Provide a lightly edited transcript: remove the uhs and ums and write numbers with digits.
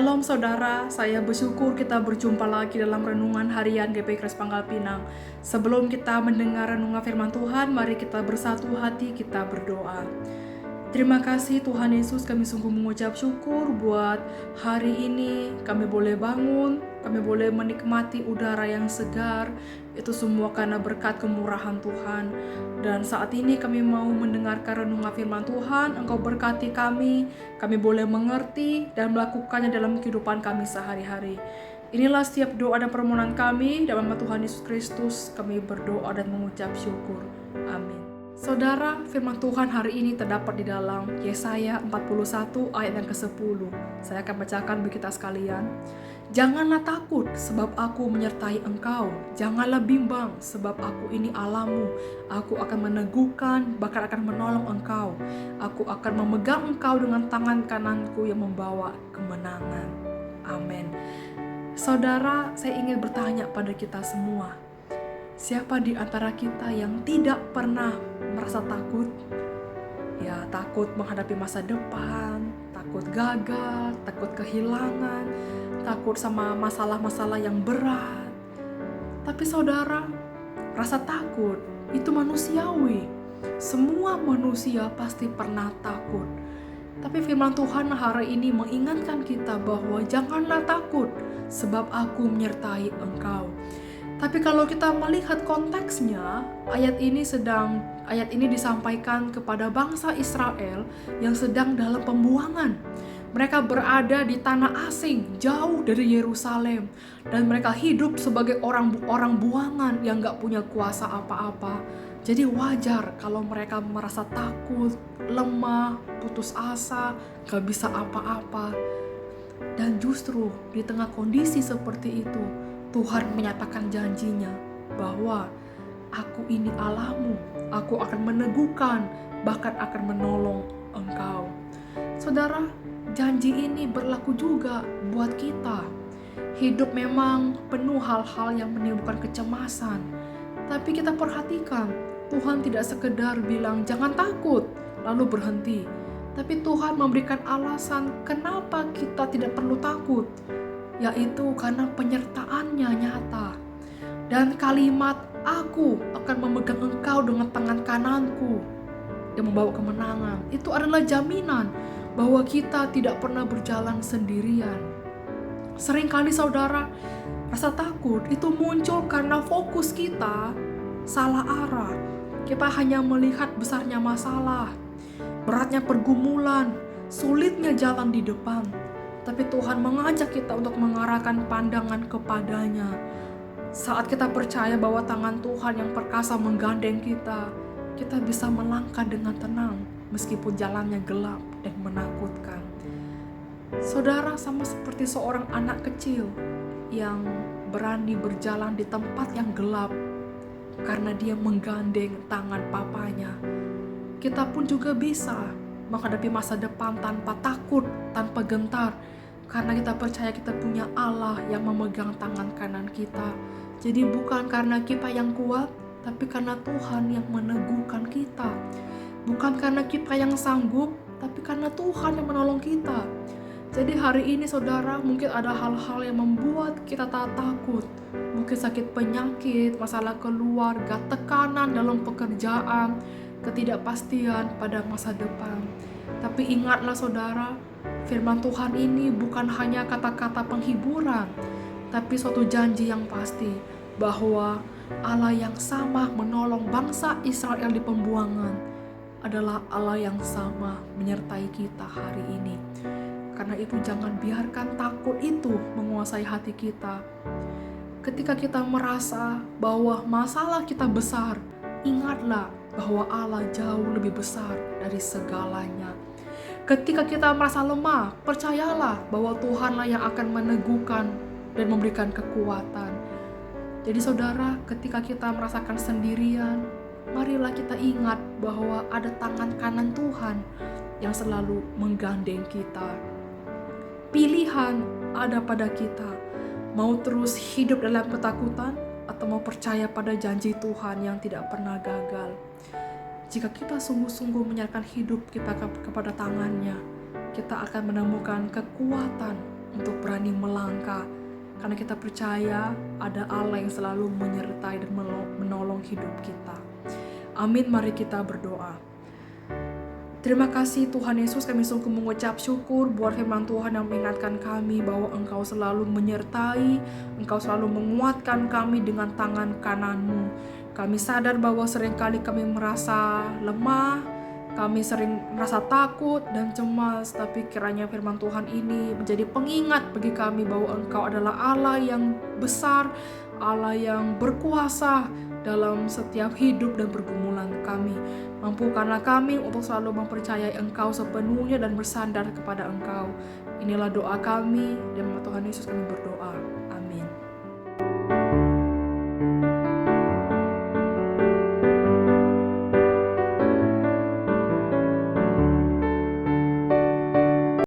Shalom saudara, saya bersyukur kita berjumpa lagi dalam renungan harian GPI Kres Pangkal Pinang. Sebelum kita mendengar renungan firman Tuhan, mari kita bersatu hati, kita berdoa. Terima kasih Tuhan Yesus, kami sungguh mengucap syukur buat hari ini. Kami boleh bangun, kami boleh menikmati udara yang segar. Itu semua karena berkat kemurahan Tuhan. Dan saat ini kami mau mendengarkan renungan firman Tuhan. Engkau berkati kami boleh mengerti dan melakukannya dalam kehidupan kami sehari-hari. Inilah setiap doa dan permohonan kami dalam nama Tuhan Yesus Kristus. Kami berdoa dan mengucap syukur. Amin. Saudara, firman Tuhan hari ini terdapat di dalam Yesaya 41 ayat yang ke-10. Saya akan bacakan bagi kita sekalian. Janganlah takut sebab aku menyertai engkau. Janganlah bimbang sebab aku ini Allahmu. Aku akan meneguhkan, bahkan akan menolong engkau. Aku akan memegang engkau dengan tangan kananku yang membawa kemenangan. Amin. Saudara, saya ingin bertanya pada kita semua. Siapa di antara kita yang tidak pernah merasa takut? Ya, takut menghadapi masa depan, takut gagal, takut kehilangan, takut sama masalah-masalah yang berat. Tapi saudara, rasa takut itu manusiawi. Semua manusia pasti pernah takut. Tapi firman Tuhan hari ini mengingatkan kita bahwa janganlah takut, sebab aku menyertai engkau. Tapi kalau kita melihat konteksnya, ayat ini disampaikan kepada bangsa Israel yang sedang dalam pembuangan. Mereka berada di tanah asing, jauh dari Yerusalem, dan mereka hidup sebagai orang buangan yang gak punya kuasa apa-apa. Jadi wajar kalau mereka merasa takut, lemah, putus asa, gak bisa apa-apa. Dan justru di tengah kondisi seperti itu, Tuhan menyatakan janjinya bahwa aku ini Allahmu, aku akan meneguhkan, bahkan akan menolong engkau. Saudara, janji ini berlaku juga buat kita. Hidup memang penuh hal-hal yang menimbulkan kecemasan. Tapi kita perhatikan, Tuhan tidak sekedar bilang jangan takut, lalu berhenti. Tapi Tuhan memberikan alasan kenapa kita tidak perlu takut, yaitu karena penyertaannya nyata. Dan kalimat aku akan memegang engkau dengan tangan kananku yang membawa kemenangan, itu adalah jaminan bahwa kita tidak pernah berjalan sendirian. Seringkali saudara, rasa takut itu muncul karena fokus kita salah arah. Kita hanya melihat besarnya masalah, beratnya pergumulan, sulitnya jalan di depan. Tapi Tuhan mengajak kita untuk mengarahkan pandangan kepadanya. Saat kita percaya bahwa tangan Tuhan yang perkasa menggandeng kita, kita bisa melangkah dengan tenang meskipun jalannya gelap dan menakutkan. Saudara, sama seperti seorang anak kecil yang berani berjalan di tempat yang gelap karena dia menggandeng tangan papanya. Kita pun juga bisa menghadapi masa depan tanpa takut, tanpa gentar, karena kita percaya kita punya Allah yang memegang tangan kanan kita. Jadi bukan karena kita yang kuat, tapi karena Tuhan yang meneguhkan kita. Bukan karena kita yang sanggup, tapi karena Tuhan yang menolong kita. Jadi hari ini saudara, mungkin ada hal-hal yang membuat kita tak takut. Mungkin sakit penyakit, masalah keluarga, tekanan dalam pekerjaan, ketidakpastian pada masa depan. Tapi ingatlah saudara, firman Tuhan ini bukan hanya kata-kata penghiburan, tapi suatu janji yang pasti bahwa Allah yang sama menolong bangsa Israel di pembuangan adalah Allah yang sama menyertai kita hari ini. Karena itu jangan biarkan takut itu menguasai hati kita. Ketika kita merasa bahwa masalah kita besar, ingatlah bahwa Allah jauh lebih besar dari segalanya. Ketika kita merasa lemah, percayalah bahwa Tuhanlah yang akan meneguhkan dan memberikan kekuatan. Jadi saudara, ketika kita merasakan sendirian, marilah kita ingat bahwa ada tangan kanan Tuhan yang selalu menggandeng kita. Pilihan ada pada kita, mau terus hidup dalam ketakutan atau mau percaya pada janji Tuhan yang tidak pernah gagal. Jika kita sungguh-sungguh menyerahkan hidup kita kepada tangannya, kita akan menemukan kekuatan untuk berani melangkah, karena kita percaya ada Allah yang selalu menyertai dan menolong hidup kita. Amin, mari kita berdoa. Terima kasih Tuhan Yesus, kami sungguh mengucap syukur buat firman Tuhan yang mengingatkan kami bahwa Engkau selalu menyertai, Engkau selalu menguatkan kami dengan tangan kanan-Mu. Kami sadar bahwa seringkali kami merasa lemah, kami sering merasa takut dan cemas, tapi kiranya firman Tuhan ini menjadi pengingat bagi kami bahwa Engkau adalah Allah yang besar, Allah yang berkuasa dalam setiap hidup dan pergumulan kami. Mampukanlah kami untuk selalu mempercayai Engkau sepenuhnya dan bersandar kepada Engkau. Inilah doa kami, dan Tuhan Yesus kami berdoa.